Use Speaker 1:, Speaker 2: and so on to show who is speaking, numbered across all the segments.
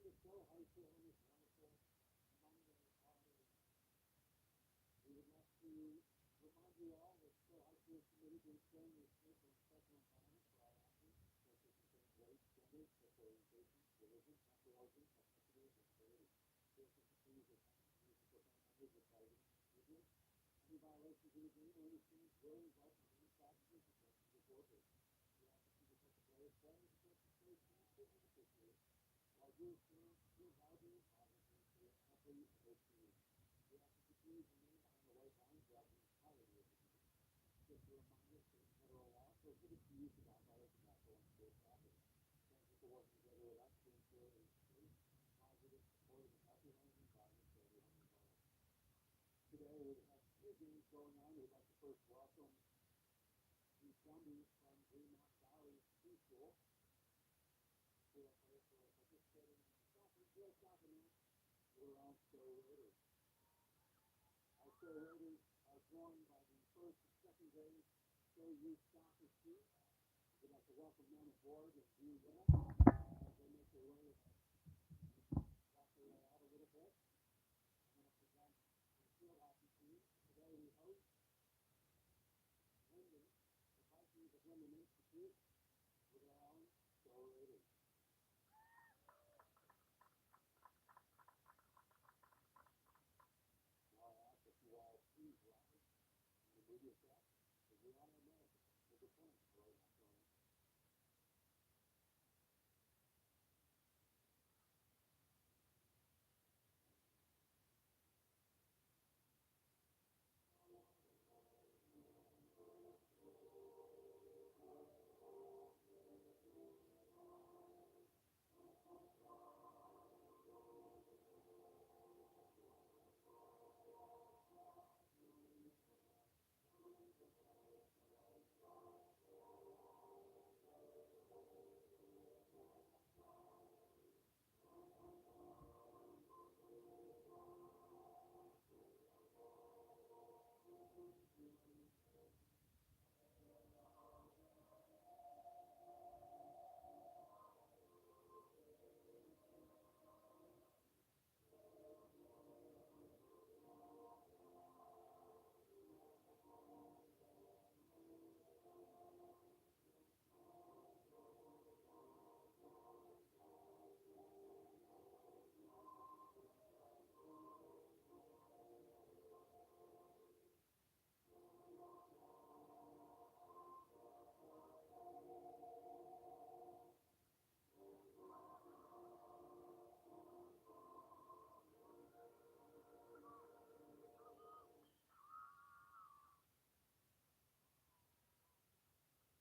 Speaker 1: the Stowe High School on this wonderful Monday afternoon. We would like to remind you all that Stowe High School is committed to instilling a safe and respectful environment for all athletes, associated with race, gender, sexual orientation, religion, sexual origin, ethnicity, or disability. This includes the musical members of targeted individuals. Any violations of the game or any change will result in any challenges and to the workers. We ask that you protect the players, players, protect the players, and beneficiaries. While you feel valuable, obviously, for your athlete or team. We ask that you please remain behind the white line throughout the entirety of the game. Just a reminder, state federal law prohibits the use of alcohol, tobacco, and sports property. Thank you for working together with us to ensure a safe, positive, supportive, and healthy learning environment for everyone involved. Today we have two games going on. We'd like to first welcome the Brumbies from Greenmount Valley Preschool who are participating in the field soccer match with our own Stowe Raiders. Our Stowe Raiders are joined by the first and second grade Stowe Youth Soccer team. We'd like to welcome them aboard and be with them as they make their way walk their way out a little bit. I'm going to present the field hockey team. Today we host Lyndon, the Vikings of Lyndon Institute, with our own Stowe Raiders. Now I ask that you all please rise and remove yourself as we honor America with the playing for our national anthem.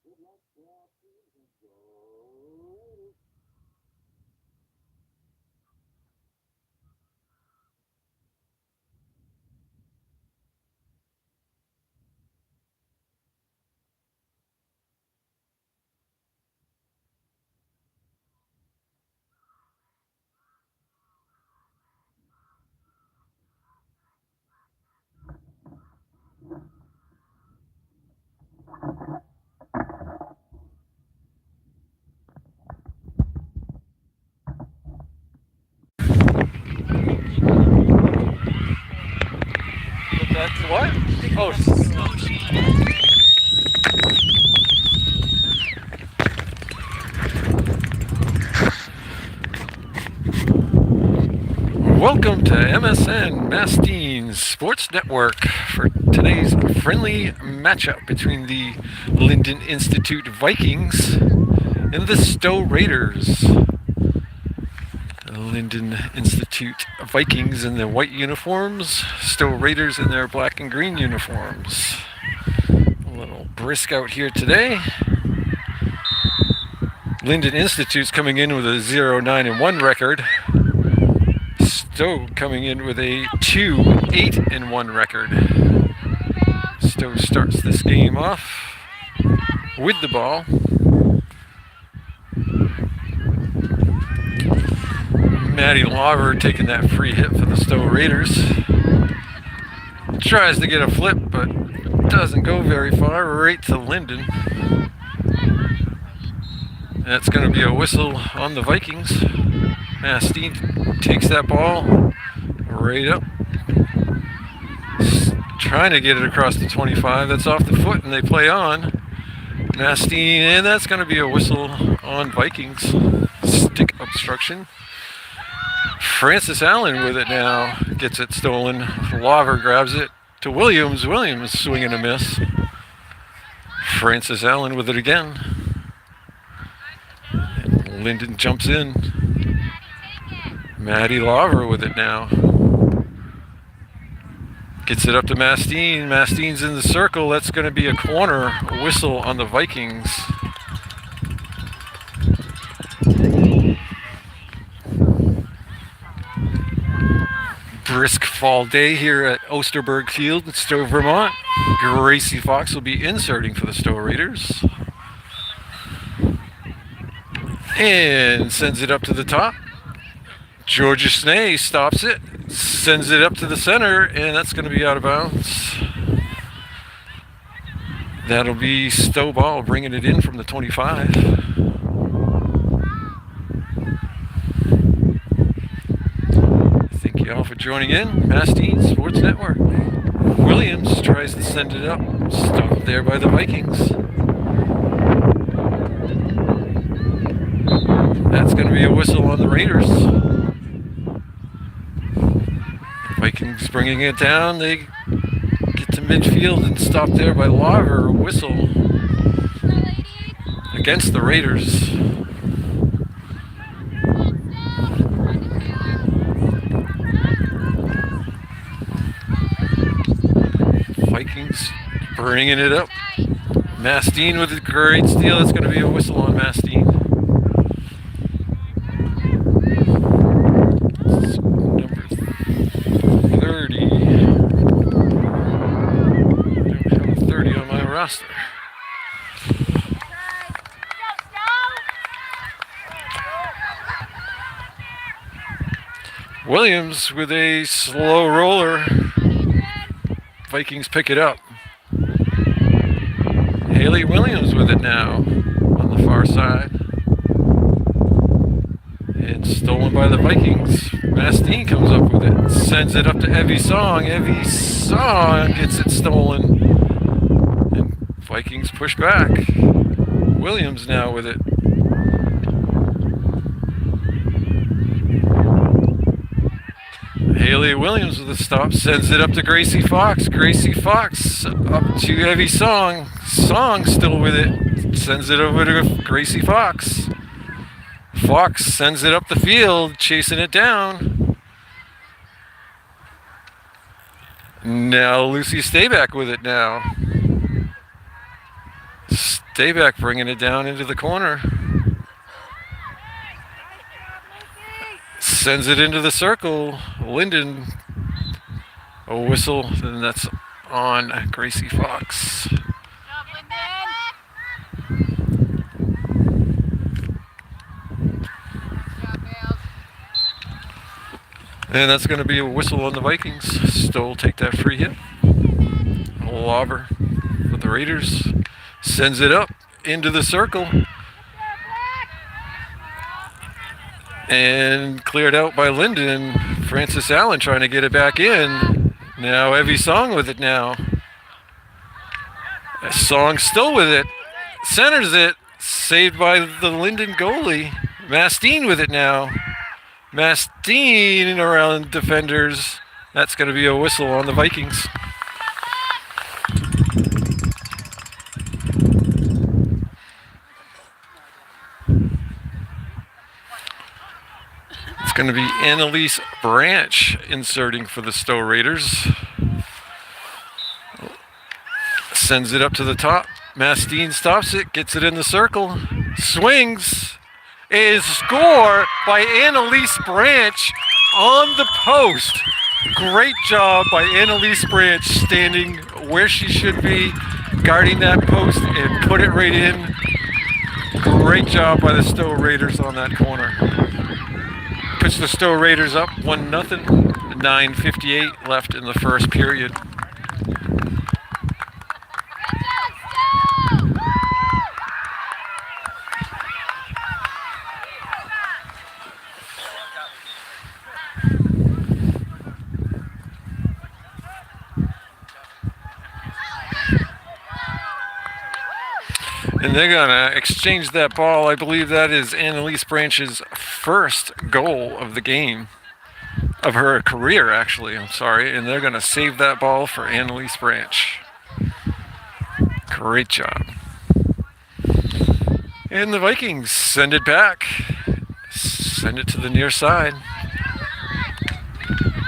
Speaker 1: Good luck to all teams and go Raiders!
Speaker 2: That's what? Oh. Welcome to MSN Mastine Sports Network for today's friendly matchup between the Lyndon Institute Vikings and the Stowe Raiders. Lyndon Institute Vikings in their white uniforms, Stowe Raiders in their black and green uniforms. A little brisk out here today. Lyndon Institute's coming in with a 0-9-1 record. Stowe coming in with a 2-8-1 record. Stowe starts this game off with the ball. Matty Lauver taking that free hit for the Stowe Raiders. Tries to get a flip, but doesn't go very far, right to Lyndon. That's going to be a whistle on the Vikings. Mastine takes that ball right up. Trying to get it across the 25. That's off the foot, and they play on. Mastine, and that's going to be a whistle on Vikings. Stick obstruction. Francis Allen with it now. Gets it stolen. Laver grabs it to Williams. Williams swing and a miss. Francis Allen with it again. And Lyndon jumps in. Maddie Laver with it now. Gets it up to Mastine. Mastine's in the circle. That's going to be a corner. A whistle on the Vikings. Brisk fall day here at Osterberg Field in Stowe, Vermont. Gracie Fox will be inserting for the Stowe Raiders. And sends it up to the top. Georgia Snee stops it. Sends it up to the center, and that's going to be out of bounds. That'll be Stowe ball bringing it in from the 25. Thank you all for joining in. Mastine Sports Network. Williams tries to send it up. Stopped there by the Vikings. That's going to be a whistle on the Raiders. Vikings bringing it down. They get to midfield and stop there by Laver. Whistle against the Raiders. Vikings bringing it up. Mastine with a great steal. That's going to be a whistle on Mastine. Roster. Williams with a slow roller. Vikings pick it up. Haley Williams with it now on the far side. And stolen by the Vikings. Mastine comes up with it. Sends it up to Evie Song. Evie Song gets it stolen. Vikings push back. Williams now with it. Haley Williams with a stop. Sends it up to Gracie Fox. Gracie Fox up to Evie Song. Song still with it. Sends it over to Gracie Fox. Fox sends it up the field, chasing it down. Now Lucy Stayback with it now. Stayback bringing it down into the corner. Sends it into the circle. Lyndon, a whistle, and that's on Gracie Fox. And that's going to be a whistle on the Vikings. Stowe will take that free hit. Laver for the Raiders. Sends it up into the circle. And cleared out by Lyndon. Francis Allen trying to get it back in. Now Evie Song with it now. Song still with it. Centers it. Saved by the Lyndon goalie. Mastine with it now. Mastine around defenders. That's going to be a whistle on the Vikings. It's going to be Annalise Branch inserting for the Stowe Raiders. Sends it up to the top. Mastine stops it, gets it in the circle, swings. A score by Annalise Branch on the post. Great job by Annalise Branch, standing where she should be, guarding that post and put it right in. Great job by the Stowe Raiders on that corner. Puts the Stowe Raiders up 1-0. 9:58 left in the first period. And they're going to exchange that ball. I believe that is Annalise Branch's first goal of the game. Of her career, actually. I'm sorry. And they're going to save that ball for Annalise Branch. Great job. And the Vikings send it back. Send it to the near side.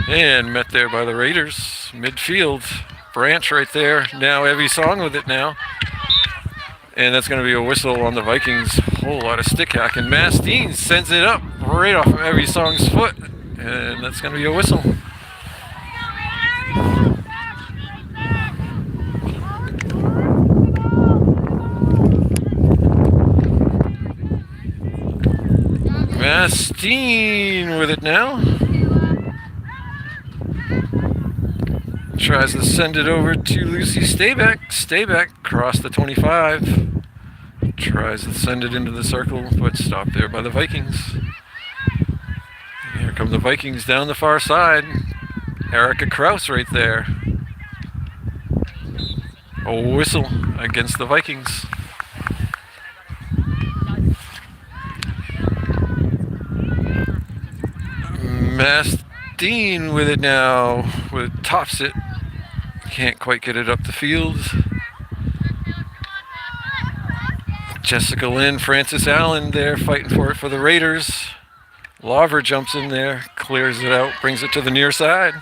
Speaker 2: And met there by the Raiders. Midfield. Branch right there. Now Evie Song with it now. And that's going to be a whistle on the Vikings. Whole lot of stick hacking. Mastine sends it up right off of Evie Song's foot. And that's going to be a whistle. Mastine with it now. Tries to send it over to Lucy Stayback. Stayback across the 25. Tries to send it into the circle, but stopped there by the Vikings. Here come the Vikings down the far side. Erica Kraus right there. A whistle against the Vikings. Mastine with it now. Tops it. Can't quite get it up the field. Jessica Lynn, Francis Allen there fighting for it for the Raiders. Lawver jumps in there, clears it out, brings it to the near side.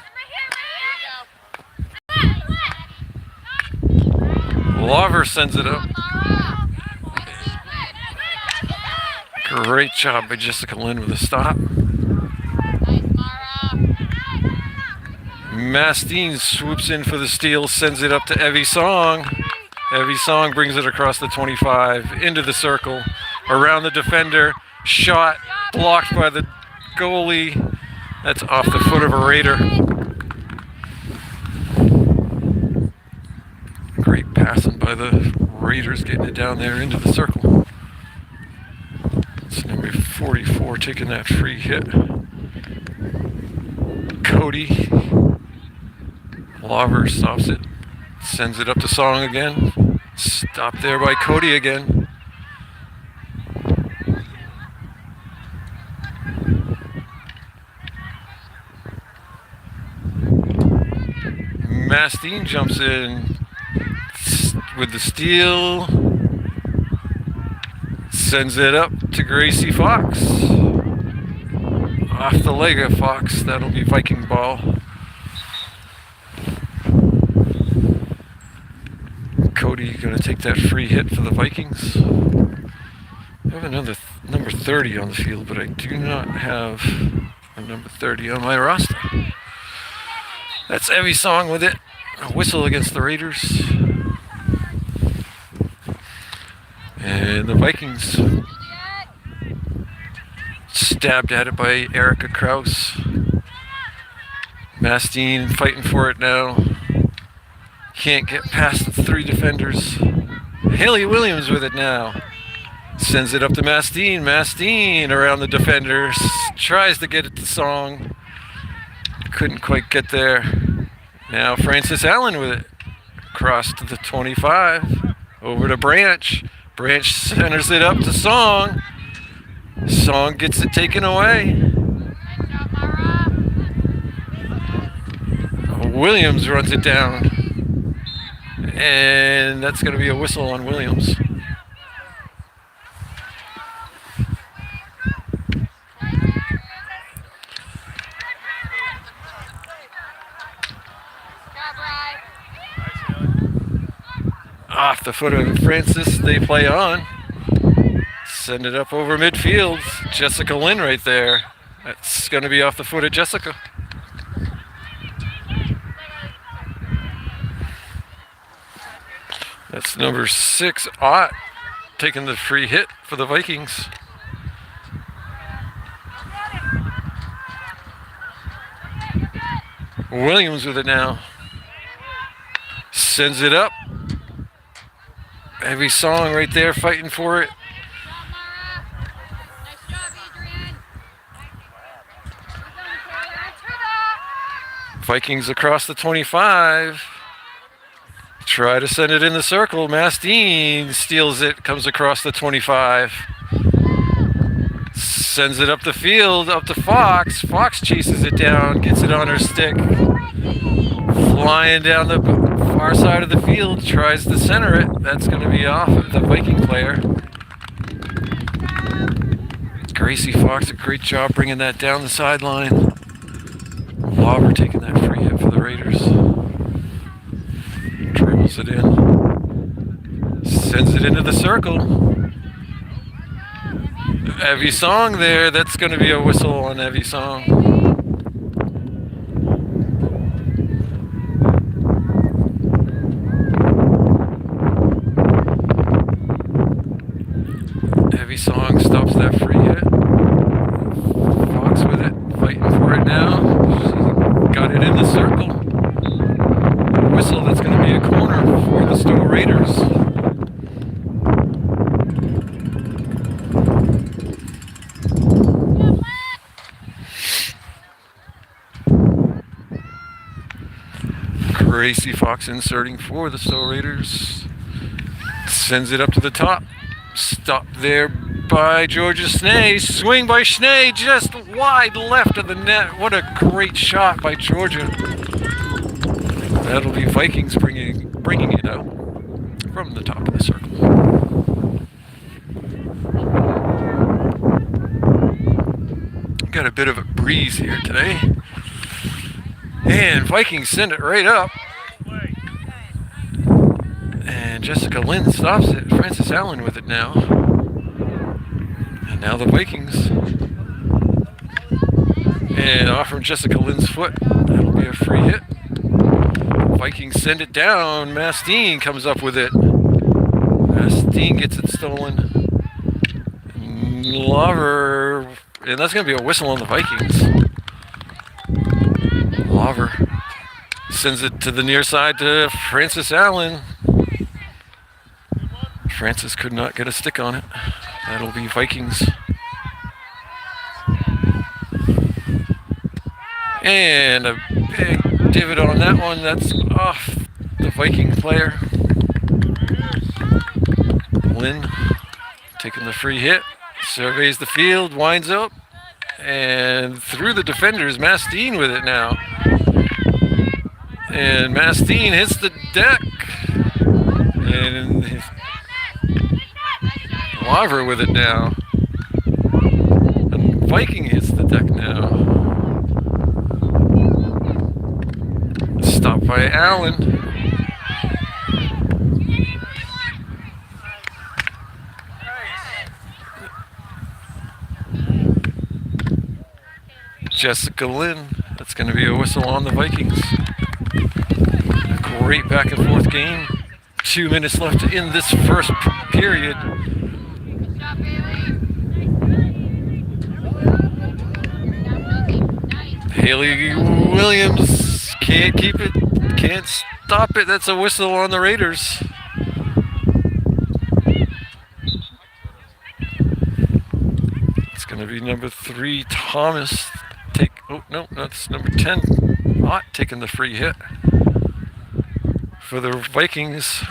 Speaker 2: Lawver sends it up. Great job by Jessica Lynn with a stop. Mastine swoops in for the steal, sends it up to Evie Song. Evie Song brings it across the 25, into the circle, around the defender, shot, blocked by the goalie. That's off the foot of a Raider. Great passing by the Raiders, getting it down there into the circle. It's number 44 taking that free hit. Cody. Lawver stops it. Sends it up to Song again. Stopped there by Cody again. Mastine jumps in with the steal. Sends it up to Gracie Fox. Off the leg of Fox. That'll be Viking ball. Cody going to take that free hit for the Vikings. I have another number 30 on the field, but I do not have a number 30 on my roster. That's Evie Song with it. A whistle against the Raiders. And the Vikings stabbed at it by Erica Kraus. Mastine fighting for it now. Can't get past the three defenders. Haley Williams with it now. Sends it up to Mastine. Mastine around the defenders. Tries to get it to Song. Couldn't quite get there. Now Francis Allen with it. Across to the 25. Over to Branch. Branch centers it up to Song. Song gets it taken away. Williams runs it down. And that's going to be a whistle on Williams. Off the foot of Francis, they play on. Send it up over midfield. Jessica Lynn right there. That's going to be off the foot of Jessica. That's number 6, Ott, taking the free hit for the Vikings. Williams with it now. Sends it up. Evie Song right there fighting for it. Vikings across the 25. Try to send it in the circle. Mastine steals it, comes across the 25. Sends it up the field, up to Fox. Fox chases it down, gets it on her stick. Flying down the far side of the field, tries to center it. That's going to be off of the Viking player. Gracie Fox, a great job bringing that down the sideline. Lauber taking that free hit for the Raiders. Dribbles it in. Sends it into the circle. Evie Song there. That's going to be a whistle on Evie Song. Evie Song stops that free hit. Fox with it, fighting for it now. She's got it in the circle. A whistle, that's going to be a corner for the Stowe Raiders. Gracie Fox inserting for the Stowe Raiders. Sends it up to the top. Stopped there by Georgia Schnee. Swing by Schnee, just wide left of the net. What a great shot by Georgia. That'll be Vikings bringing it out from the top of the circle. Got a bit of a breeze here today. And Vikings send it right up. And Jessica Lynn stops it. Frances Allen with it now. And now the Vikings. And off from Jessica Lynn's foot. That'll be a free hit. Vikings send it down. Mastine comes up with it. Mastine gets it stolen. Lover. And that's going to be a whistle on the Vikings. Lover sends it to the near side to Frances Allen. Francis could not get a stick on it. That'll be Vikings. And a big divot on that one. That's off the Viking player. Lynn taking the free hit. Surveys the field, winds up. And through the defenders, Mastine with it now. And Mastine hits the deck. And Lover with it now. And Viking hits the deck now. Stopped by Allen. Jessica Lynn. That's going to be a whistle on the Vikings. A great back and forth game. 2 minutes left in this first period. Haley Williams can't keep it, can't stop it. That's a whistle on the Raiders. It's going to be number 3, Thomas. Oh, no, that's number 10. Ott taking the free hit for the Vikings.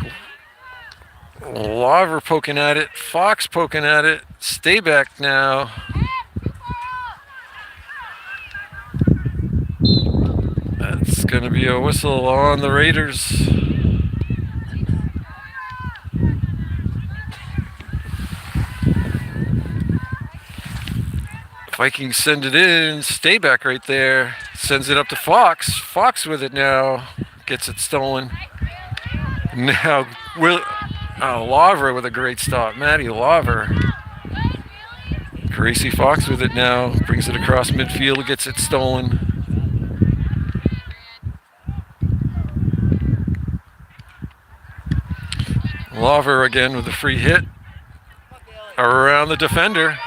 Speaker 2: Lover poking at it. Fox poking at it. Stay back now. That's going to be a whistle on the Raiders. Vikings send it in. Stay back right there. Sends it up to Fox. Fox with it now. Gets it stolen. Now, Lover with a great stop. Maddie Lover. Gracie Fox with it now. Brings it across midfield. Gets it stolen. Lover again with a free hit. Around the defender.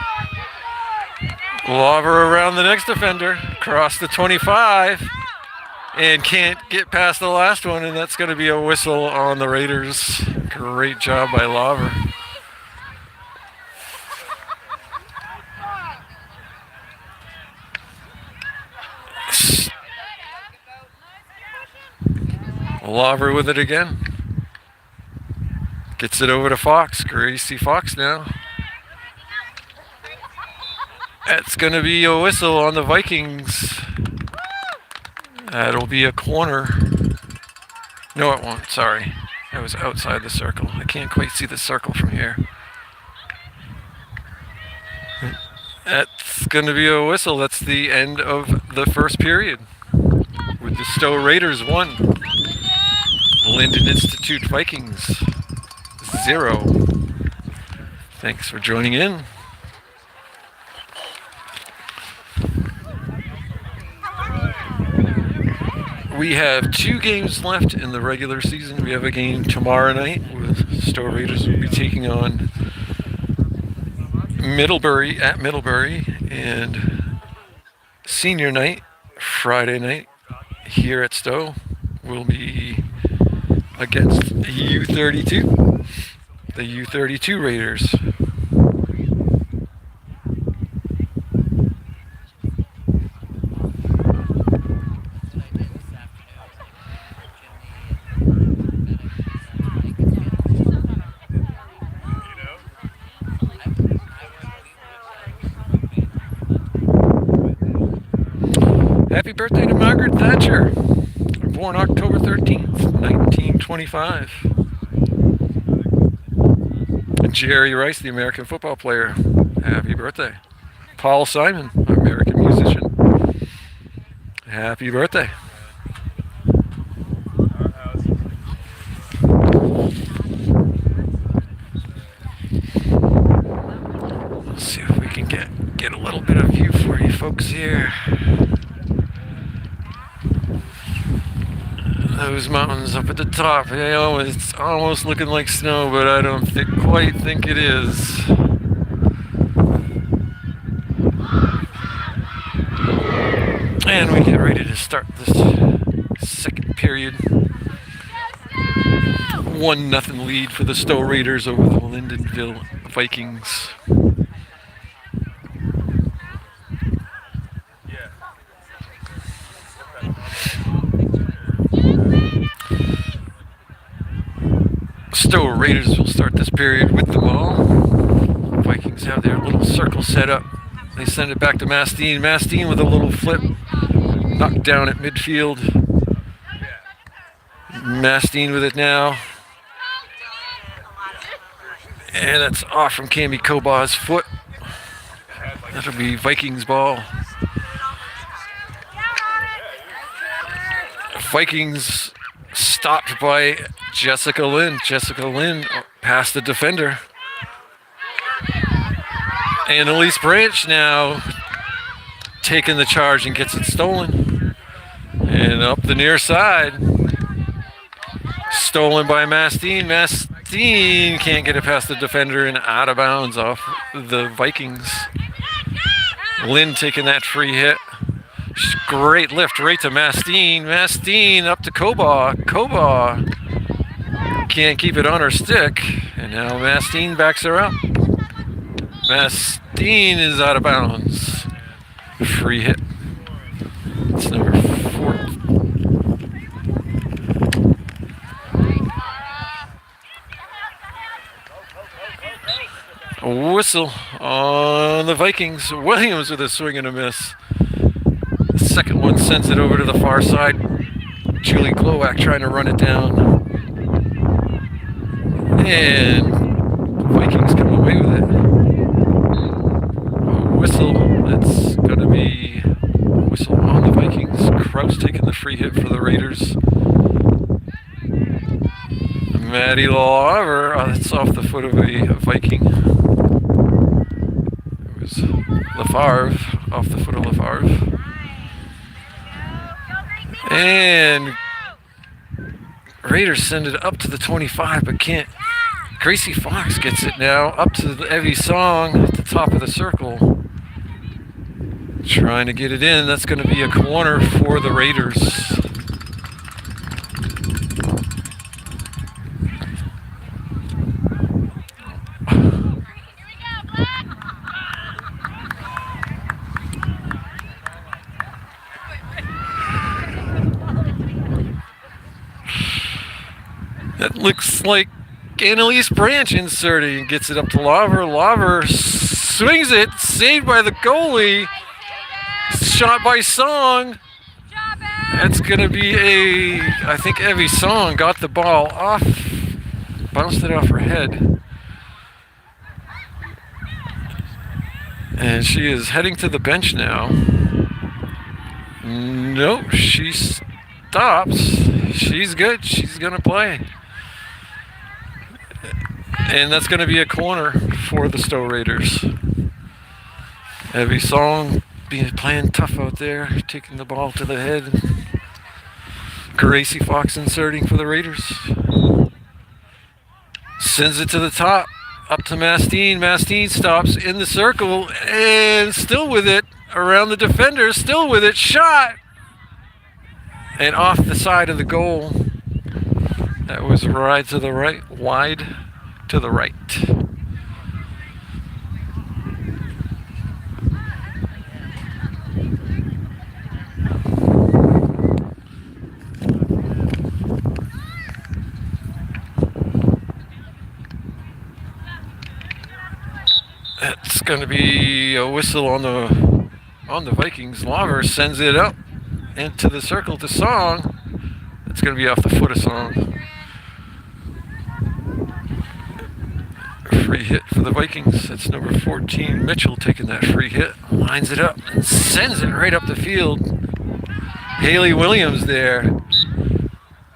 Speaker 2: Lover around the next defender. Across the 25. And can't get past the last one, and that's going to be a whistle on the Raiders. Great job by Lover. Lover with it again. Gets it over to Fox. Gracie Fox now. That's going to be a whistle on the Vikings. That'll be a corner. No, it won't. Sorry. That was outside the circle. I can't quite see the circle from here. That's going to be a whistle. That's the end of the first period. With the Stowe Raiders 1. Lyndon Institute Vikings 0. Thanks for joining in. We have 2 games left in the regular season. We have a game tomorrow night with Stowe Raiders will be taking on Middlebury at Middlebury, and senior night, Friday night, here at Stowe will be against U32, the U32 Raiders. Happy birthday to Margaret Thatcher, born October 13th, 1925. Jerry Rice, the American football player, happy birthday. Paul Simon, American musician, happy birthday. Let's see if we can get a little bit of view for you folks here. Those mountains up at the top, it's almost looking like snow, but I don't quite think it is. And we get ready to start this second period. 1-0 lead for the Stowe Raiders over the Lyndonville Vikings. Stowe Raiders will start this period with the ball. Vikings have their little circle set up. They send it back to Mastine. Mastine with a little flip. Knocked down at midfield. Mastine with it now. And it's off from Cammy Koba's foot. That'll be Vikings ball. Vikings stopped by Jessica Lynn. Jessica Lynn past the defender. And Elise Branch now taking the charge and gets it stolen. And up the near side. Stolen by Mastine. Mastine can't get it past the defender and out of bounds off the Vikings. Lynn taking that free hit. Great lift right to Mastine. Mastine up to Koba. Koba can't keep it on her stick. And now Mastine backs her up. Mastine is out of bounds. Free hit. It's number 4. A whistle on the Vikings. Williams with a swing and a miss. The second one sends it over to the far side. Julie Glowak trying to run it down. And the Vikings come away with it. A whistle. That's going to be a whistle on the Vikings. Kraus taking the free hit for the Raiders. Maddie Lawver, that's off the foot of a Viking. It was Lafarve, off the foot of Lafarve. And Raiders send it up to the 25, but can't. Gracie Fox gets it now up to the Evie Song at the top of the circle. Trying to get it in. That's going to be a corner for the Raiders. That looks like Annalise Branch inserting, gets it up to Lawver. Lawver swings it, saved by the goalie. Shot by Song. That's going to be I think Evie Song got the ball off, bounced it off her head. And she is heading to the bench now. Nope, she stops. She's good. She's going to play. And that's going to be a corner for the Stowe Raiders. Evie Song playing tough out there, taking the ball to the head. Gracie Fox inserting for the Raiders. Sends it to the top, up to Mastine. Mastine stops in the circle and still with it, around the defender, still with it, shot! And off the side of the goal. That was wide to the right. It's going to be a whistle on the Vikings. Lawver sends it up into the circle to Song. It's going to be off the foot of Song. Free hit for the Vikings. It's number 14, Mitchell, taking that free hit. Lines it up and sends it right up the field. Haley Williams there.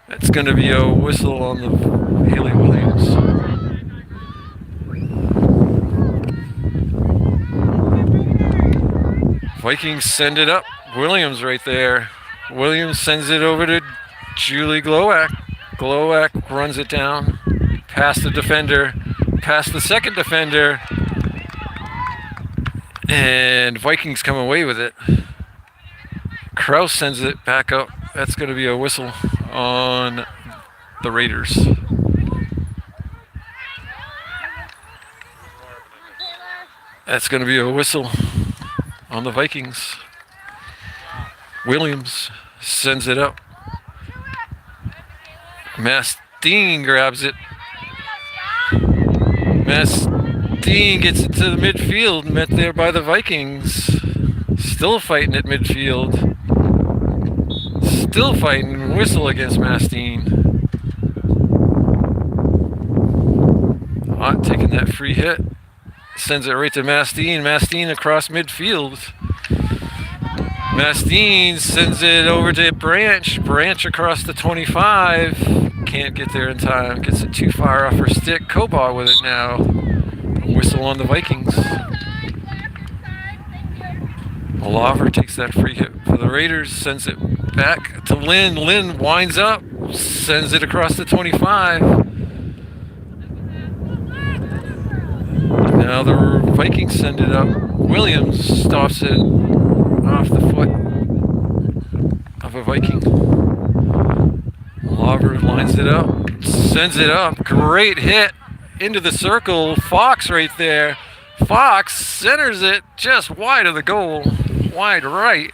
Speaker 2: That's going to be a whistle on the Haley Williams. Vikings send it up. Williams right there. Williams sends it over to Julie Glowak. Glowak runs it down. Past the defender. Past the second defender. And Vikings come away with it. Kraus sends it back up. That's going to be a whistle on the Raiders. That's going to be a whistle on the Vikings. Williams sends it up. Mastine grabs it. Mastine gets it to the midfield, met there by the Vikings. Still fighting at midfield. Still fighting. Whistle against Mastine. Ott taking that free hit. Sends it right to Mastine. Mastine across midfield. Mastine sends it over to Branch. Branch across the 25. Can't get there in time. Gets it too far off her stick. Koba with it now. Whistle on the Vikings. Lawver takes that free hit for the Raiders. Sends it back to Lynn. Lynn winds up. Sends it across the 25. Now the Vikings send it up. Williams stops it off the foot of a Viking. Lawver lines it up, sends it up. Great hit into the circle. Fox right there. Fox centers it just wide of the goal. Wide right.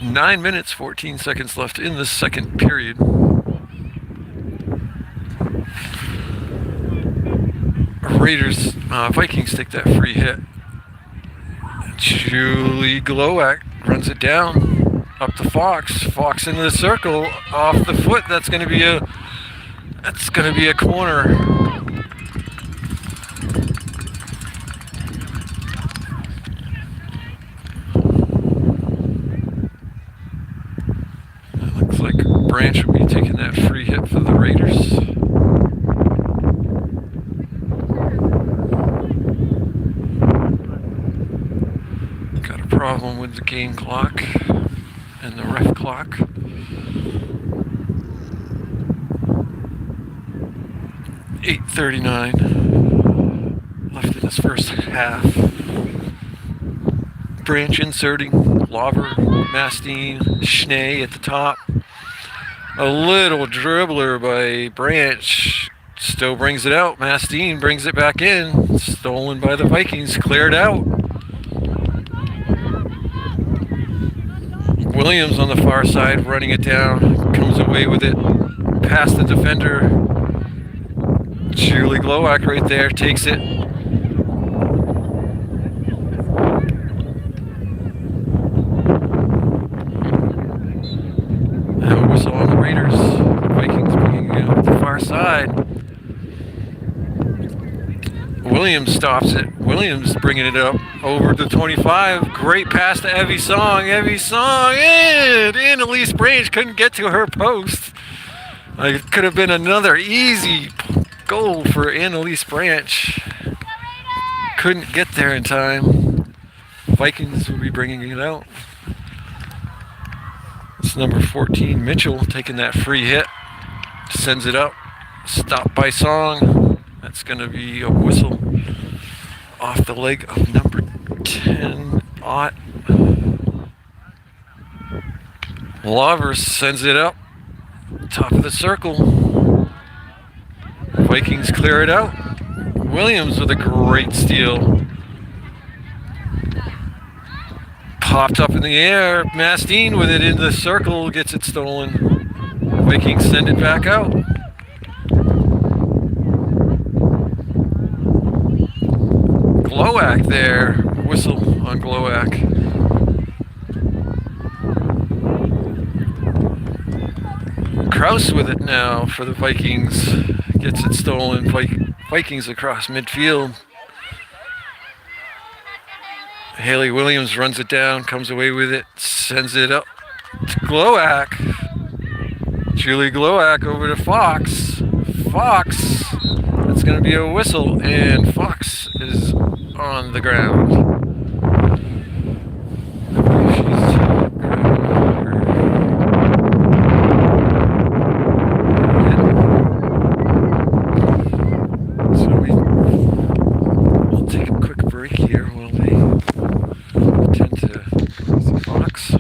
Speaker 2: Nine minutes, 14 seconds left in the second period. Vikings take that free hit. Julie Glowak runs it down up to Fox. Fox into the circle, off the foot. That's going to be a corner. It looks like Branch will be taking that free hit for the Raiders. Problem with the game clock and the ref clock. .39 left in this first half. Branch inserting. Lawver, Mastine, Schnee at the top. A little dribbler by Branch. Stowe brings it out. Mastine brings it back in. Stolen by the Vikings. Cleared out. Williams on the far side running it down, comes away with it past the defender. Julie Glowak right there takes it. Now a whistle on the Raiders. Vikings bringing it up the far side. Williams stops it. Williams bringing it up over to 25. Great pass to Evie Song. Evie Song and Elise Branch couldn't get to her post. It could have been another easy goal for Annalise Branch. Couldn't get there in time. Vikings will be bringing it out. It's number 14, Mitchell, taking that free hit. Sends it up. Stopped by Song. That's going to be a whistle off the leg of number 10, Ott. Lovers sends it up. Top of the circle. Vikings clear it out. Williams with a great steal. Popped up in the air. Mastine with it in the circle gets it stolen. Vikings send it back out. Glowak there. Whistle on Glowak. Kraus with it now for the Vikings. Gets it stolen. Vikings across midfield. Haley Williams runs it down, comes away with it, sends it up to Glowak. Julie Glowak over to Fox. Fox. That's going to be a whistle, and Fox is on the ground. I believe she's we'll take a quick break here while they attend to Fox.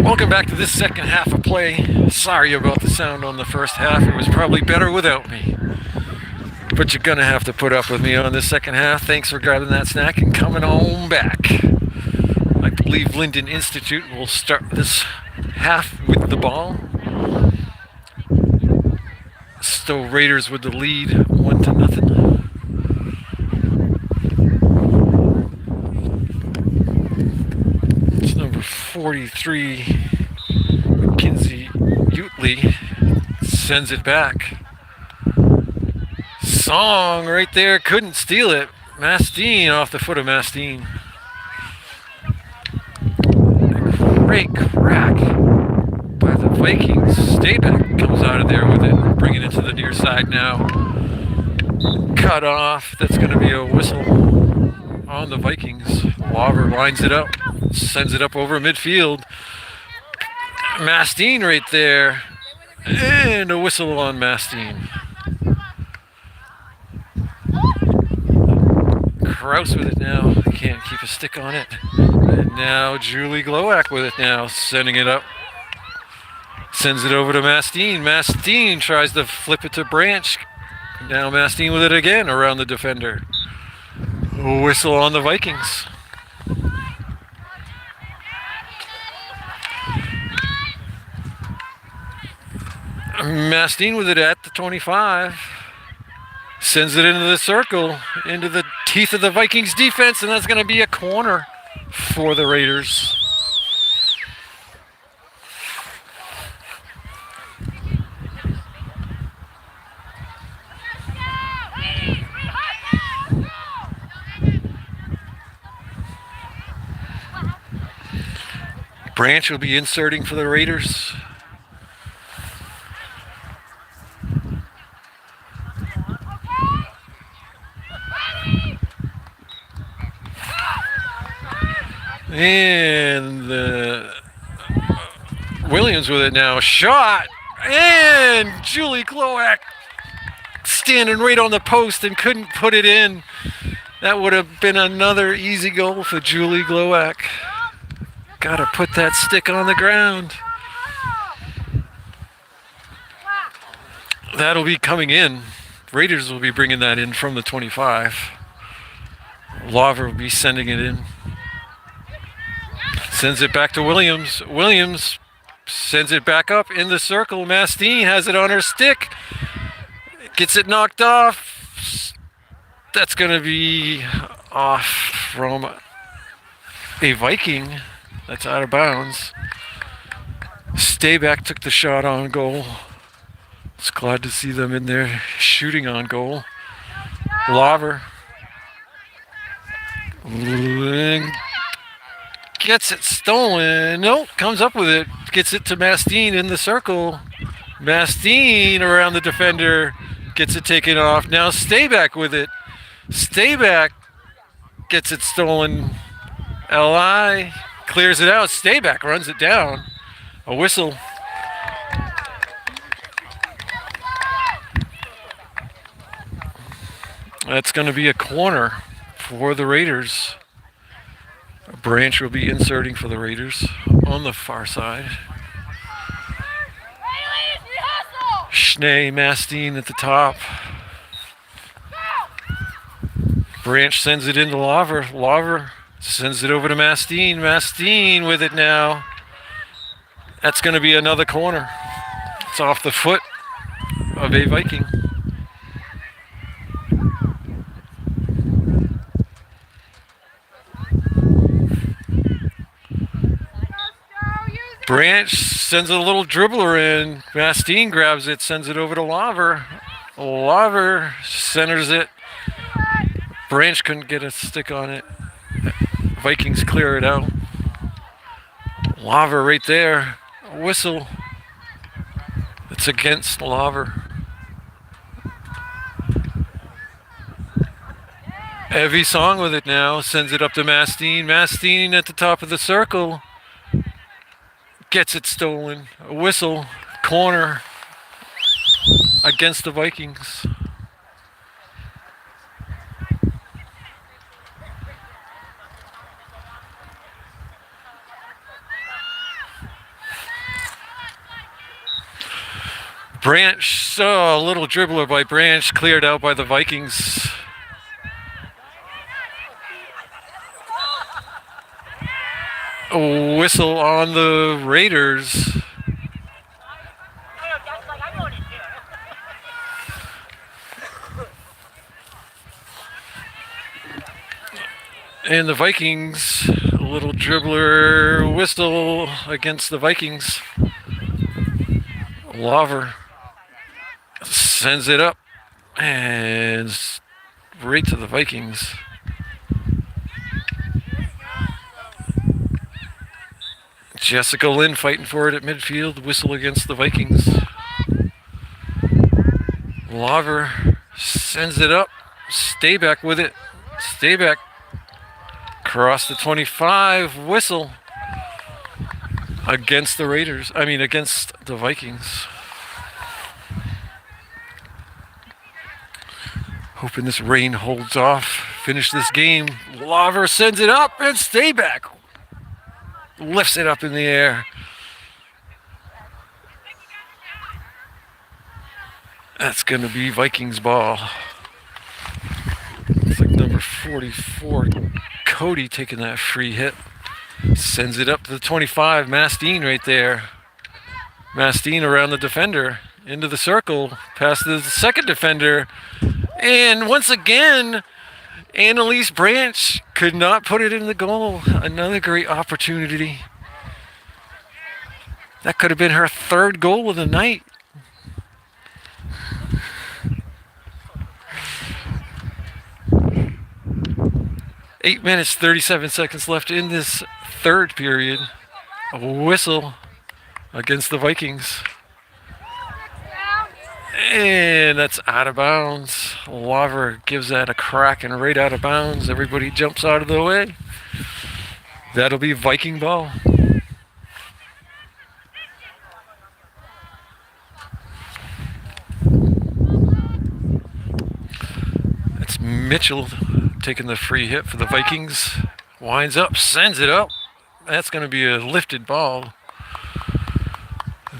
Speaker 2: Welcome back to this second half of play. Sorry about the sound on the first half. It was probably better without me. But you're going to have to put up with me on this second half. Thanks for grabbing that snack and coming on back. I believe Lyndon Institute will start this half with the ball. Stowe Raiders with the lead, 1-0. It's number 43, McKinsey Utley, sends it back. Song right there, couldn't steal it. Mastine off the foot of Mastine. Great crack by the Vikings. Stayback comes out of there with it, bringing it to the near side now. Cut off. That's going to be a whistle on the Vikings. Lauver lines it up, sends it up over midfield. Mastine right there, and a whistle on Mastine. Kraus with it now. Can't keep a stick on it. And now Julie Glowak with it now, sending it up. Sends it over to Mastine. Mastine tries to flip it to Branch. Now Mastine with it again around the defender. A whistle on the Vikings. Mastine with it at the 25. Sends it into the circle, into the teeth of the Vikings defense, and that's going to be a corner for the Raiders. Branch will be inserting for the Raiders. And Williams with it now. Shot! And Julie Glowak standing right on the post and couldn't put it in. That would have been another easy goal for Julie Glowak. Gotta put that stick on the ground. That'll be coming in. Raiders will be bringing that in from the 25. Lauver will be sending it in. Sends it back to Williams. Williams sends it back up in the circle. Mastine has it on her stick. Gets it knocked off. That's going to be off from a Viking. That's out of bounds. Stayback took the shot on goal. It's glad to see them in there shooting on goal. Lauver. Gets it stolen. Nope, comes up with it. Gets it to Mastine in the circle. Mastine around the defender. Gets it taken off. Now Stayback with it. Stayback gets it stolen. Li clears it out. Stayback runs it down. A whistle. That's going to be a corner for the Raiders. Branch will be inserting for the Raiders on the far side. Schnee, Mastine at the top. Branch sends it into Lauver. Lauver sends it over to Mastine. Mastine with it now. That's going to be another corner. It's off the foot of a Viking. Branch sends a little dribbler in. Mastine grabs it, sends it over to Lauver. Lauver centers it. Branch couldn't get a stick on it. Vikings clear it out. Lauver right there. A whistle. It's against Lauver. Heavy Song with it now. Sends it up to Mastine. Mastine at the top of the circle. Gets it stolen. A whistle. Corner against the Vikings. Branch, so a little dribbler by Branch, cleared out by the Vikings. A whistle on the Raiders. And the Vikings, a little dribbler whistle against the Vikings. Lover sends it up and right to the Vikings. Jessica Lynn fighting for it at midfield, whistle against the Vikings. Lover sends it up, stay back with it, stay back. Across the 25, whistle against the Raiders. Against the Vikings. Hoping this rain holds off. Finish this game. Lover sends it up and stay back. Lifts it up in the air. That's going to be Vikings ball. It's like number 44. Cody taking that free hit. Sends it up to the 25. Mastine right there. Mastine around the defender. Into the circle. Past the second defender. And once again, Annalise Branch could not put it in the goal. Another great opportunity. That could have been her third goal of the night. 8 minutes, 37 seconds left in this third period. A whistle against the Vikings. And that's out of bounds. Lover gives that a crack and right out of bounds. Everybody jumps out of the way. That'll be Viking ball. It's Mitchell taking the free hit for the Vikings. Winds up, sends it up. That's going to be a lifted ball.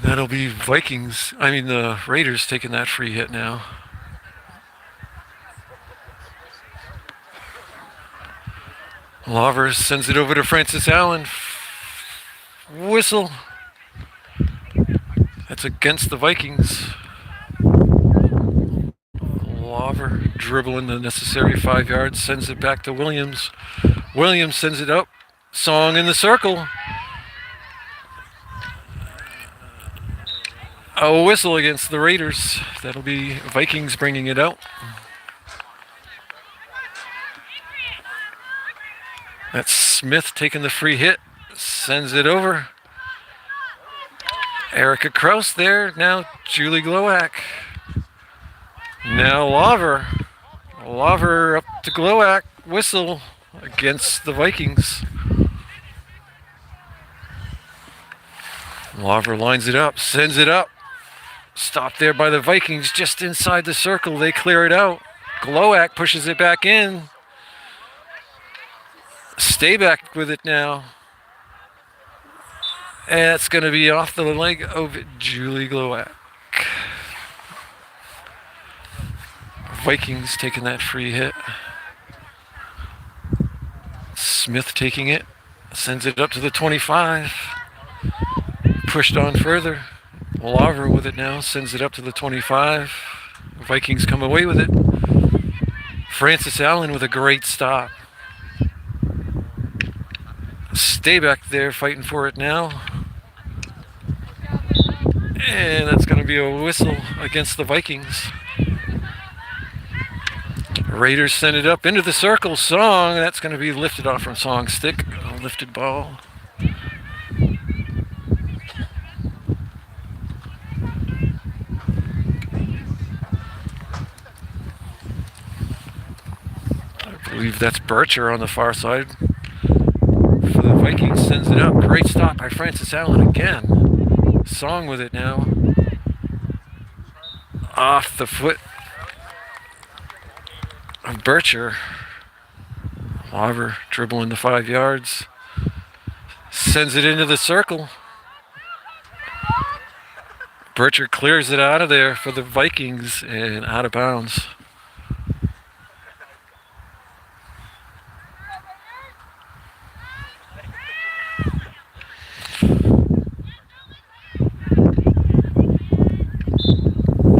Speaker 2: That'll be the Raiders taking that free hit now. Lover sends it over to Francis Allen. Whistle. That's against the Vikings. Lover dribbling the necessary 5 yards, sends it back to Williams. Williams sends it up. Song in the circle. A whistle against the Raiders. That'll be Vikings bringing it out. That's Smith taking the free hit. Sends it over. Erica Kraus there. Now Julie Glowak. Now Lover. Lover up to Glowak. Whistle against the Vikings. Lover lines it up. Sends it up. Stopped there by the Vikings just inside the circle. They clear it out. Glowak pushes it back in. Stay back with it now. And it's going to be off the leg of Julie Glowak. Vikings taking that free hit. Smith taking it. Sends it up to the 25. Pushed on further. Lover with it now. Sends it up to the 25. Vikings come away with it. Francis Allen with a great stop. Stay back there fighting for it now. And that's going to be a whistle against the Vikings. Raiders send it up into the circle. Song. That's going to be lifted off from Song's stick. A lifted ball. I believe that's Bircher on the far side. For the Vikings, sends it up. Great stop by Francis Allen again. Song with it now. Off the foot of Bircher. Lover dribbling the 5 yards. Sends it into the circle. Bircher clears it out of there for the Vikings and out of bounds.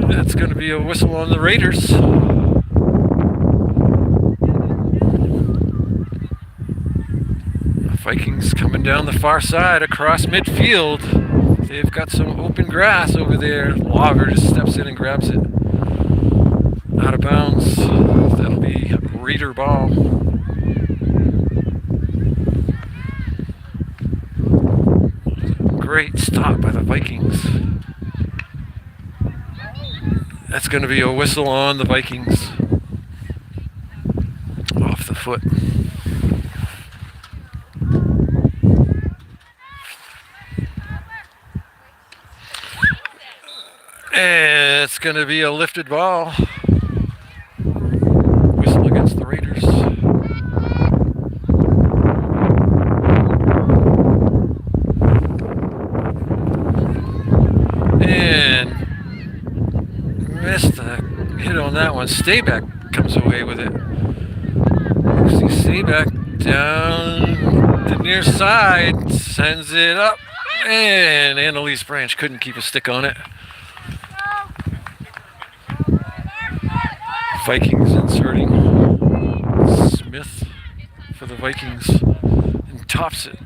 Speaker 2: That's going to be a whistle on the Raiders. Vikings coming down the far side across midfield. They've got some open grass over there. Laver just steps in and grabs it. Out of bounds. That'll be Raider ball. Great stop by the Vikings. That's going to be a whistle on the Vikings. Off the foot. And it's going to be a lifted ball. Whistle against the Raiders. And missed a hit on that one. Stayback comes away with it. See Stayback down the near side. Sends it up. And Annalise Branch couldn't keep a stick on it. Vikings inserting Smith for the Vikings and tops it.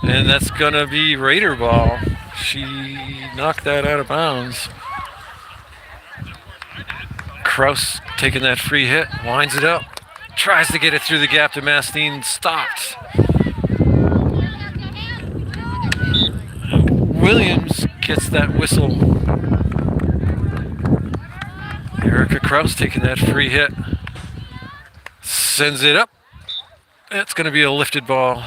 Speaker 2: And that's going to be Raider ball. She knocked that out of bounds. Kraus taking that free hit, winds it up, tries to get it through the gap to Mastine, stopped. Williams gets that whistle. Erica Kraus taking that free hit. Sends it up. That's going to be a lifted ball.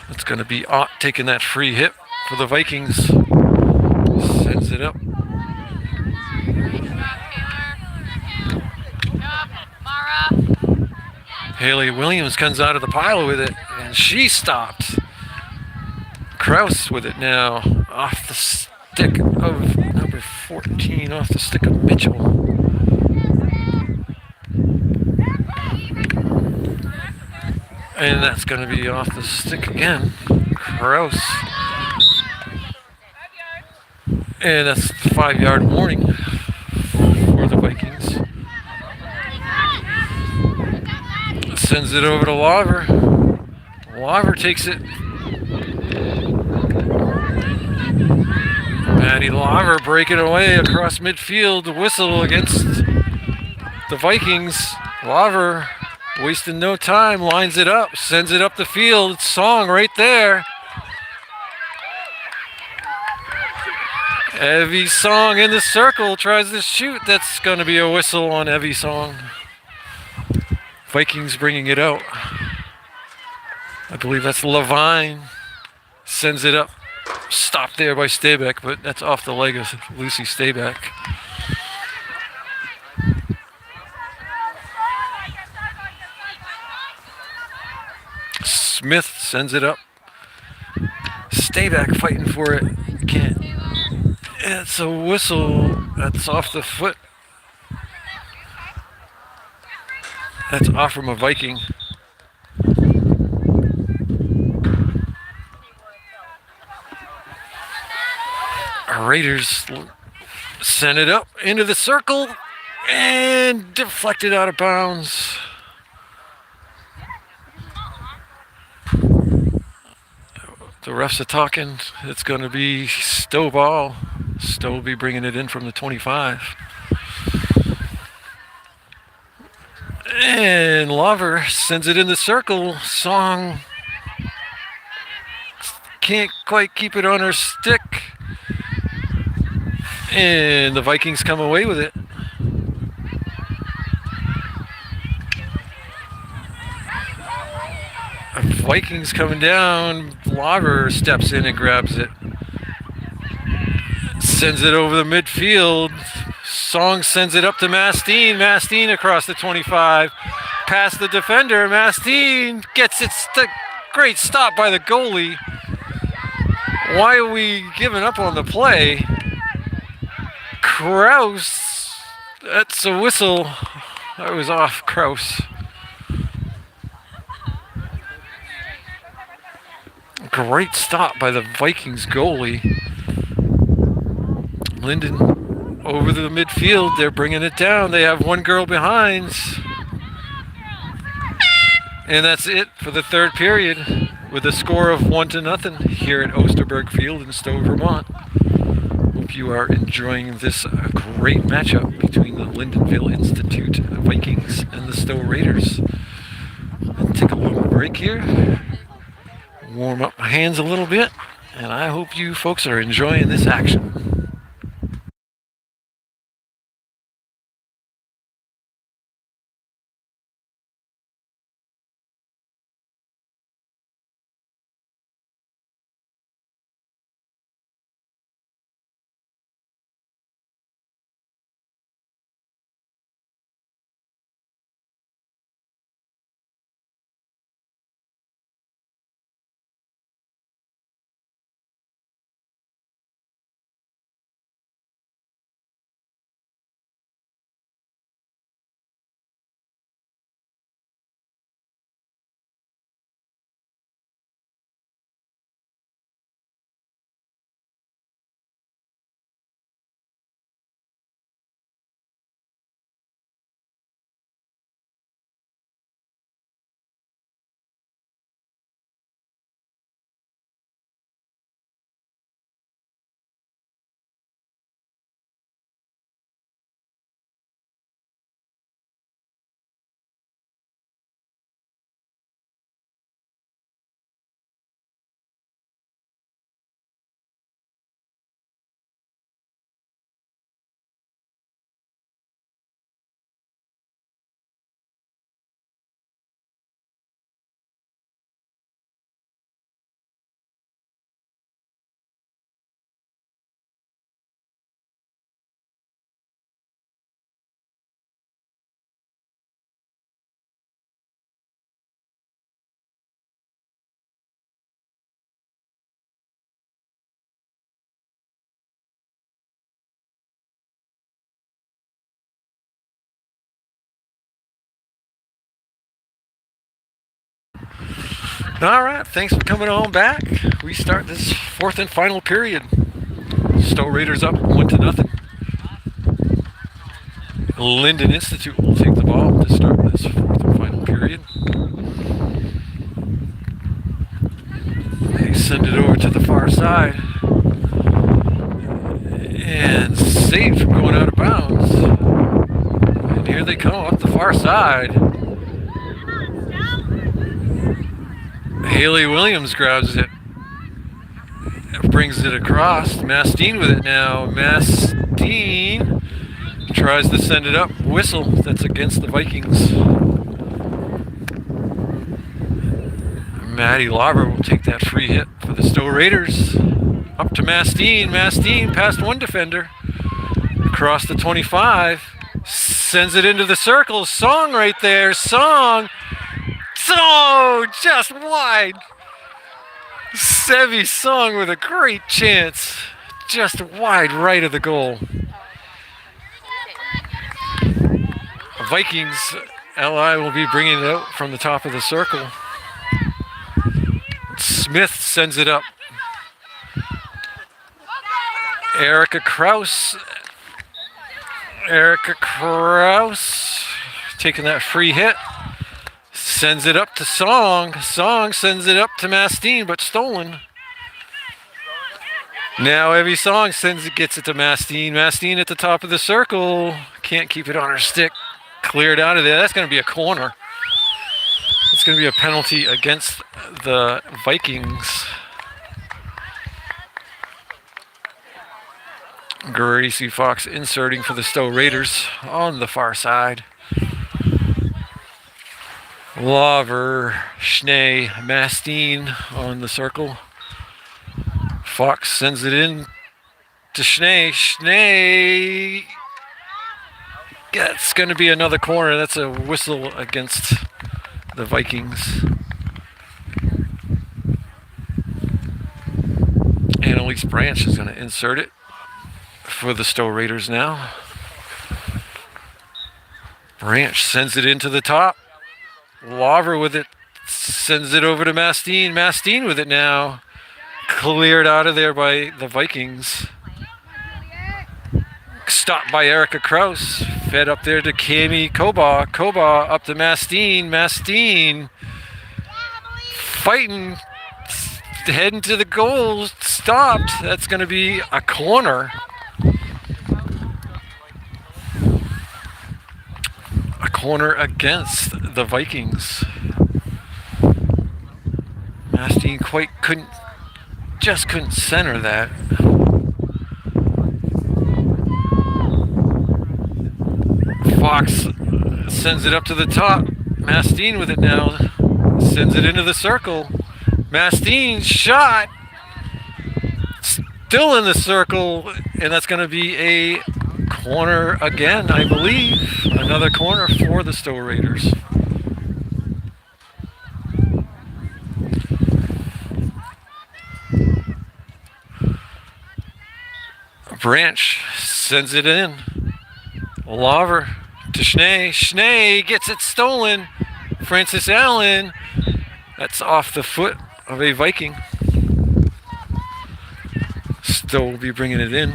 Speaker 2: It's going to be Ott taking that free hit for the Vikings. Sends it up. Haley Williams comes out of the pile with it, and she stopped. Kraus with it now, off the stick of number 14, off the stick of Mitchell. And that's going to be off the stick again. Kraus. And that's the 5-yard warning for the Vikings. Sends it over to Laver. Laver takes it. Maddie Laver breaking away across midfield. Whistle against the Vikings. Laver wasting no time, lines it up, sends it up the field. Song right there. Evie Song in the circle, tries to shoot. That's going to be a whistle on Evie Song. Vikings bringing it out. I believe that's Levine. Sends it up. Stopped there by Stayback, but that's off the leg of Lucy Stayback. Smith sends it up. Stayback fighting for it. Can't. It's a whistle. That's off the foot. That's off from a Viking. Raiders send it up into the circle and deflected out of bounds. The refs are talking. It's going to be Stowe ball. Stowe will be bringing it in from the 25. And Laver sends it in the circle. Song can't quite keep it on her stick. And the Vikings come away with it. Vikings coming down. Laver steps in and grabs it. Sends it over the midfield. Song sends it up to Mastine. Mastine across the 25. past the defender. Mastine gets it. Great stop by the goalie. Why are we giving up on the play? Kraus. That's a whistle. That was off Kraus. Great stop by the Vikings goalie. Lyndon over the midfield. They're bringing it down. They have one girl behind. And that's it for the third period with a score of 1-0 here at Osterberg Field in Stowe, Vermont. Hope you are enjoying this great matchup between the Lyndonville Institute Vikings and the Stowe Raiders. I'll take a little break here, warm up my hands a little bit, and I hope you folks are enjoying this action. All right, thanks for coming on back. We start this fourth and final period. Stowe Raiders up 1-0. Lyndon Institute will take the ball to start this fourth and final period. They send it over to the far side and saved from going out of bounds. And here they come up the far side. Haley Williams grabs it, brings it across. Mastine with it now. Mastine tries to send it up. Whistle. That's against the Vikings. Maddie Lauber will take that free hit for the Stowe Raiders. Up to Mastine. Mastine past one defender. Across the 25. Sends it into the circle. Song right there. Song. So just wide. Sevi Song with a great chance. Just wide right of the goal. Vikings LI will be bringing it out from the top of the circle. Smith sends it up. Erica Kraus taking that free hit. Sends it up to Song. Song sends it up to Mastine, but stolen. Now Evie Song gets it to Mastine. Mastine at the top of the circle. Can't keep it on her stick. Cleared out of there. That's going to be a corner. It's going to be a penalty against the Vikings. Gracie Fox inserting for the Stowe Raiders on the far side. Lauver, Schnee, Mastine on the circle. Fox sends it in to Schnee. Schnee That's going to be another corner. That's a whistle against the Vikings. Annalise Branch is going to insert it for the Stowe Raiders now. Branch sends it into the top. Lawver with it. Sends it over to Mastine. Mastine with it now. Cleared out of there by the Vikings. Stopped by Erica Kraus. Fed up there to Cami Koba. Koba up to Mastine. Mastine fighting. Heading to the goal. Stopped. That's going to be a corner. A corner against the Vikings. Mastine couldn't center that. Fox sends it up to the top. Mastine with it now. Sends it into the circle. Mastine shot. Still in the circle. And that's going to be a corner again, I believe. Another corner for the Stowe Raiders. Branch sends it in. Lawver to Schnee. Schnee gets it stolen. Francis Allen. That's off the foot of a Viking. Stowe will be bringing it in.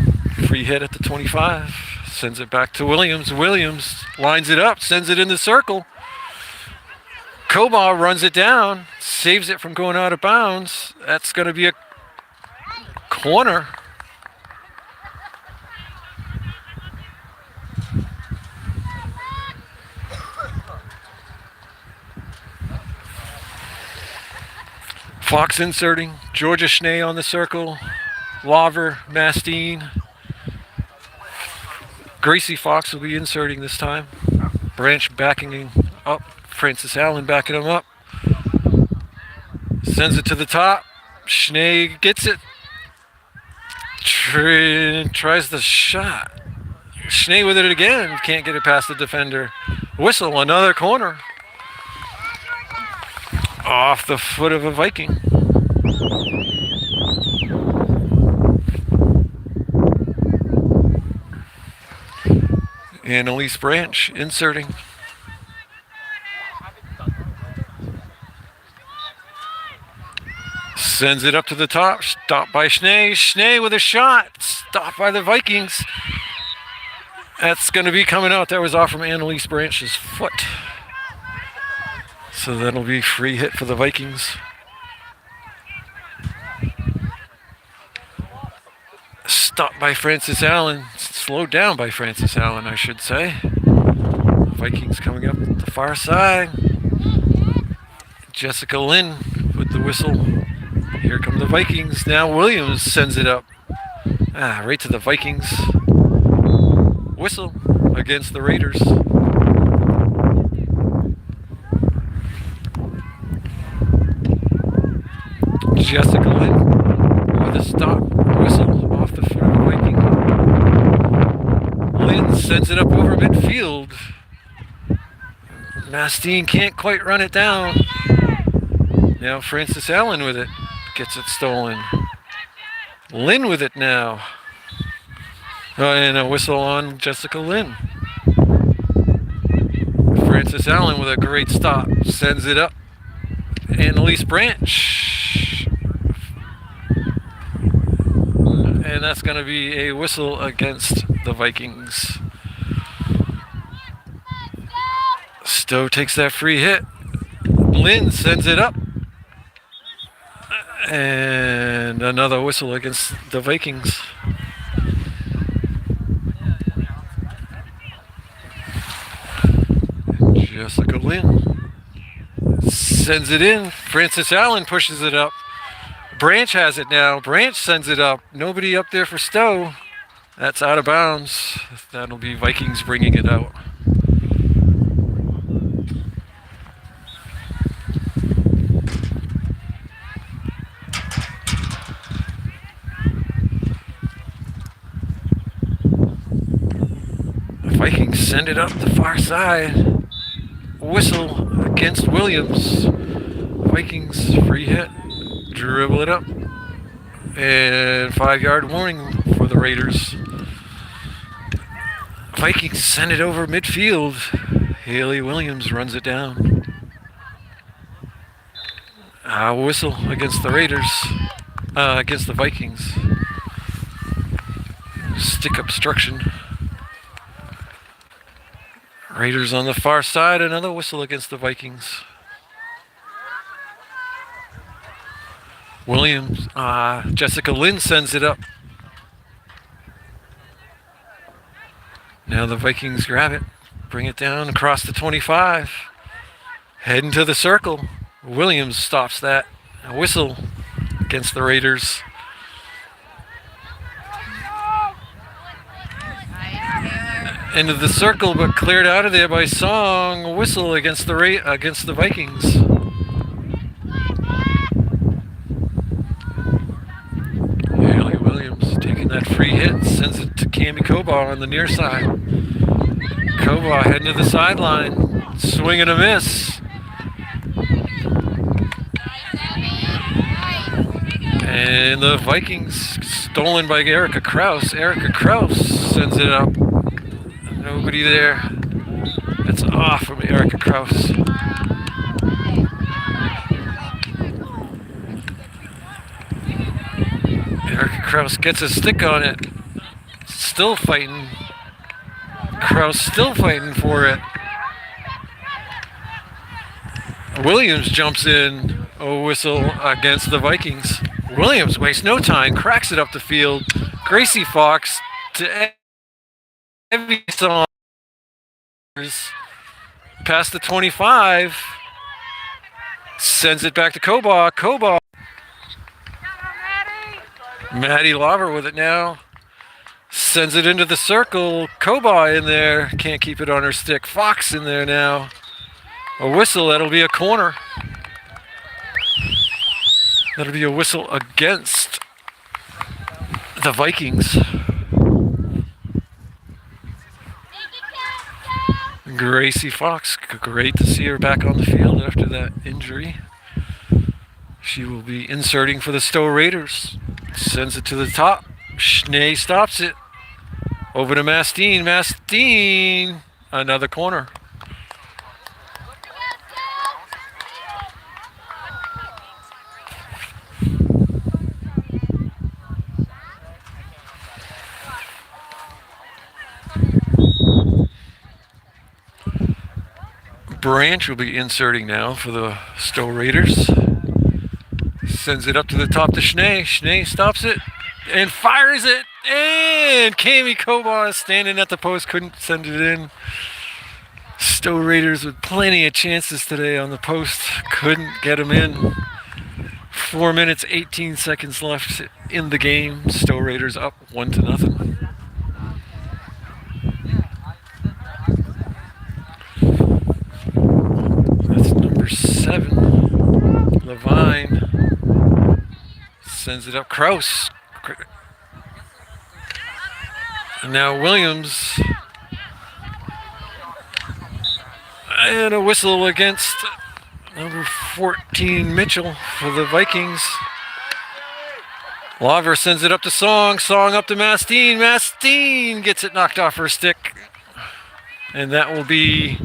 Speaker 2: Free hit at the 25. Sends it back to Williams. Williams lines it up. Sends it in the circle. Koba runs it down. Saves it from going out of bounds. That's going to be a corner. Fox inserting. Georgia Schnee on the circle. Lawver, Mastine. Gracie Fox will be inserting this time. Branch backing up. Francis Allen backing him up. Sends it to the top. Schnee gets it. Tries the shot. Schnee with it again. Can't get it past the defender. Whistle, another corner. Off the foot of a Viking. Annalise Branch inserting. Sends it up to the top. Stopped by Schnee. Schnee with a shot. Stopped by the Vikings. That's going to be coming out. That was off from Annalise Branch's foot. So that'll be free hit for the Vikings. Stopped by Francis Allen. Slowed down by Francis Allen, I should say. Vikings coming up the far side. Jessica Lynn with the whistle. Here come the Vikings. Now Williams sends it up. Right to the Vikings. Whistle against the Raiders. Jessica Lynn with a stop whistle off the foot of the Viking. Lynn sends it up over midfield. Mastine can't quite run it down. Now Francis Allen with it. Gets it stolen. Lynn with it now. And a whistle on Jessica Lynn. Francis Allen with a great stop. Sends it up. Annalise Branch. And that's going to be a whistle against the Vikings. Stowe takes that free hit. Lynn sends it up. And another whistle against the Vikings. Jessica Lynn sends it in. Francis Allen pushes it up. Branch has it now. Branch sends it up. Nobody up there for Stowe. That's out of bounds. That'll be Vikings bringing it out. Vikings send it up the far side. Whistle against Williams. Vikings free hit. Dribble it up. And 5-yard warning for the Raiders. Vikings send it over midfield. Haley Williams runs it down. Whistle against the Raiders. Against the Vikings. Stick obstruction. Raiders on the far side. Another whistle against the Vikings. Williams. Jessica Lynn sends it up. Now the Vikings grab it. Bring it down across the 25. Heading to the circle. Williams stops that. A whistle against the Raiders. Into the circle, but cleared out of there by Song. A whistle against the Vikings. Haley Williams taking that free hit, sends it to Cami Kobar on the near side. Kobar heading to the sideline, swing and a miss. And the Vikings stolen by Erica Kraus. Erica Kraus sends it up. Nobody there. It's off from Erica Kraus. Erica Kraus gets a stick on it. Still fighting. Kraus still fighting for it. Williams jumps in. A whistle against the Vikings. Williams wastes no time, cracks it up the field. Gracie Fox to Evie Saunders past the 25. Sends it back to Kobar. Kobar. Maddie Lauver with it now. Sends it into the circle. Kobar in there. Can't keep it on her stick. Fox in there now. A whistle. That'll be a corner. That'll be a whistle against the Vikings. Gracie Fox, great to see her back on the field after that injury. She will be inserting for the Stowe Raiders. Sends it to the top. Schnee stops it. Over to Mastine. Mastine, another corner. Branch will be inserting now for the Stowe Raiders. Sends it up to the top to Schnee. Schnee stops it and fires it. And Cami Kobar standing at the post, couldn't send it in. Stowe Raiders with plenty of chances today on the post. Couldn't get them in. 4 minutes, 18 seconds left in the game. Stowe Raiders up 1-0. Number 7, Levine, sends it up. Kraus. And now Williams. And a whistle against number 14, Mitchell, for the Vikings. Lauver sends it up to Song. Song up to Mastine. Mastine gets it knocked off her stick. And that will be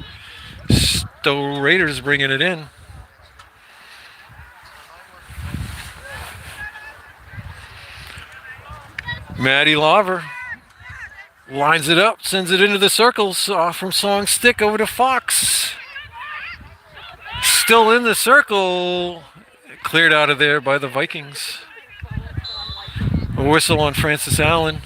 Speaker 2: Stowe Raiders bringing it in. Maddie Lauver lines it up, sends it into the circles from Song's stick over to Fox. Still in the circle. Cleared out of there by the Vikings. A whistle on Francis Allen.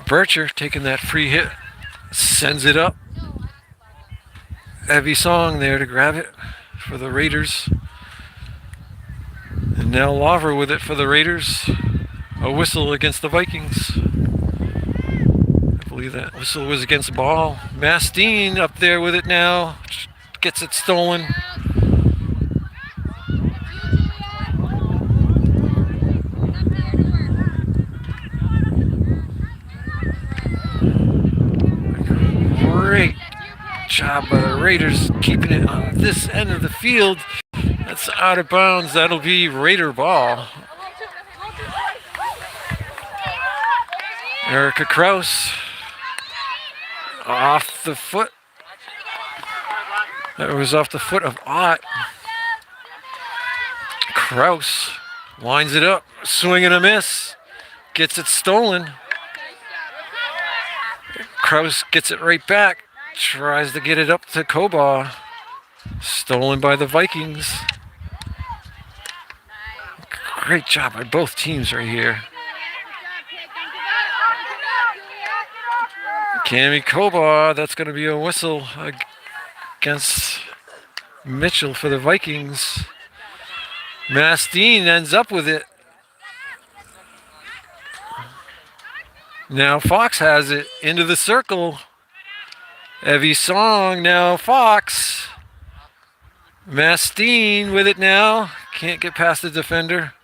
Speaker 2: Bircher taking that free hit, sends it up. Evie Song there to grab it for the Raiders. And now Lauver with it for the Raiders. A whistle against the Vikings. I believe that whistle was against Ball. Mastine up there with it now. Gets it stolen. job by the Raiders keeping it on this end of the field. That's out of bounds. That'll be Raider ball. Erica Kraus off the foot. That was off the foot of Ott. Kraus lines it up, swing and a miss. Gets it stolen. Kraus gets it right back. Tries to get it up to Koba. Stolen by the Vikings. Great job by both teams right here. Cami Koba, that's going to be a whistle against Mitchell for the Vikings. Mastine ends up with it. Now Fox has it into the circle. Evie Song, now Fox. Mastine with it now. Can't get past the defender.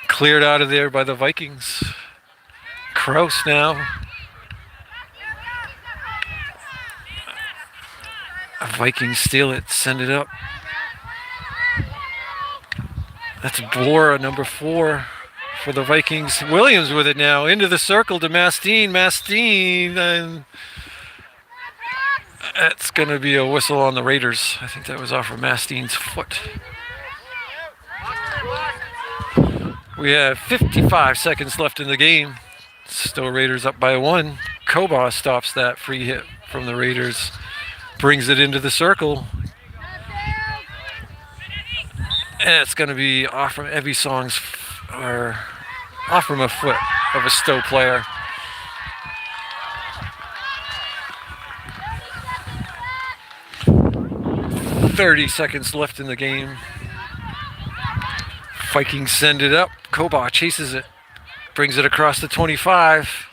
Speaker 2: Cleared out of there by the Vikings. Kraus now. Vikings steal it, send it up. That's Bora, number 4 for the Vikings. Williams with it now, into the circle to Mastine. Mastine, and that's going to be a whistle on the Raiders. I think that was off of Mastine's foot. We have 55 seconds left in the game. Stowe Raiders up by 1. Koba stops that free hit from the Raiders. Brings it into the circle. And it's going to be off from Evie Song's, or off from a foot of a Stowe player. "30 seconds left in the game. Vikings send it up. Koba chases it. Brings it across the 25.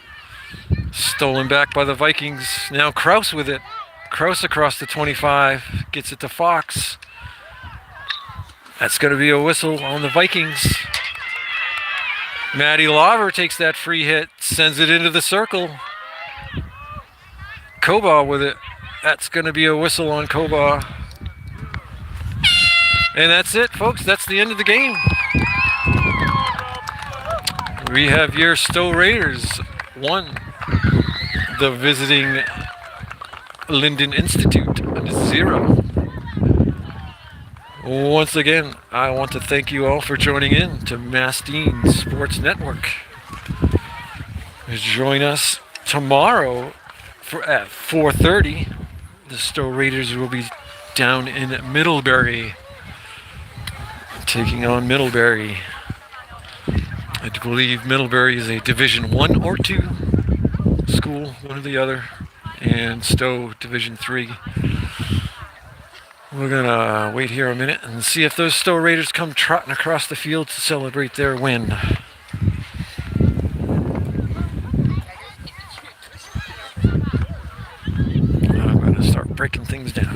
Speaker 2: Stolen back by the Vikings. Now Kraus with it. Kraus across the 25, gets it to Fox. That's going to be a whistle on the Vikings. Maddie Lauver takes that free hit, sends it into the circle. Koba with it. That's going to be a whistle on Koba. And that's it, folks. That's the end of the game. We have your Stowe Raiders 1. The visiting Lyndon Institute 0. Once again, I want to thank you all for joining in to Mastine Sports Network. Join us tomorrow at 4:30. The Stowe Raiders will be down in Middlebury, taking on Middlebury. I believe Middlebury is a Division 1 or 2 school, one or the other. And Stowe Division 3. We're going to wait here a minute and see if those Stowe Raiders come trotting across the field to celebrate their win. I'm going to start breaking things down.